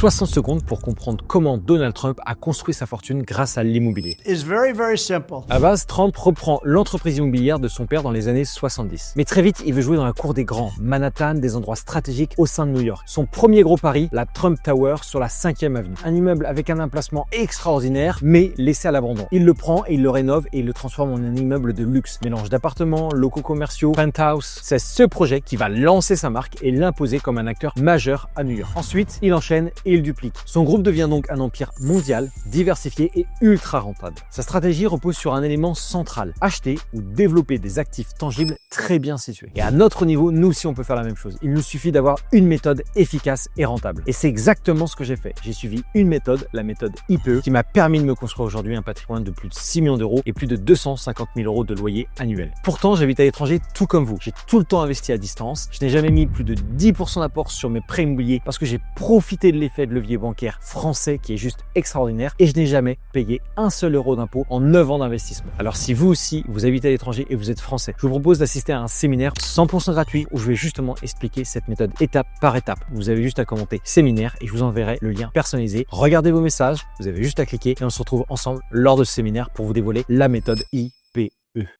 60 secondes pour comprendre comment Donald Trump a construit sa fortune grâce à l'immobilier. It's very, very simple. À base, Trump reprend l'entreprise immobilière de son père dans les années 70. Mais très vite, il veut jouer dans la cour des grands, Manhattan, des endroits stratégiques au sein de New York. Son premier gros pari, la Trump Tower sur la 5e avenue. Un immeuble avec un emplacement extraordinaire, mais laissé à l'abandon. Il le prend et il le rénove et il le transforme en un immeuble de luxe. Mélange d'appartements, locaux commerciaux, penthouse. C'est ce projet qui va lancer sa marque et l'imposer comme un acteur majeur à New York. Ensuite, il enchaîne et il duplique. Son groupe devient donc un empire mondial, diversifié et ultra rentable. Sa stratégie repose sur un élément central, acheter ou développer des actifs tangibles très bien situés. Et à notre niveau, nous aussi on peut faire la même chose. Il nous suffit d'avoir une méthode efficace et rentable. Et c'est exactement ce que j'ai fait. J'ai suivi une méthode, la méthode IPE, qui m'a permis de me construire aujourd'hui un patrimoine de plus de 6 millions d'euros et plus de 250 000 euros de loyer annuel. Pourtant, j'habite à l'étranger tout comme vous. J'ai tout le temps investi à distance. Je n'ai jamais mis plus de 10% d'apport sur mes prêts immobiliers parce que j'ai profité de l'effet de levier bancaire français qui est juste extraordinaire et je n'ai jamais payé un seul euro d'impôt en 9 ans d'investissement. Alors si vous aussi, vous habitez à l'étranger et vous êtes français, je vous propose d'assister à un séminaire 100% gratuit où je vais justement expliquer cette méthode étape par étape. Vous avez juste à commenter séminaire et je vous enverrai le lien personnalisé. Regardez vos messages, vous avez juste à cliquer et on se retrouve ensemble lors de ce séminaire pour vous dévoiler la méthode IPE.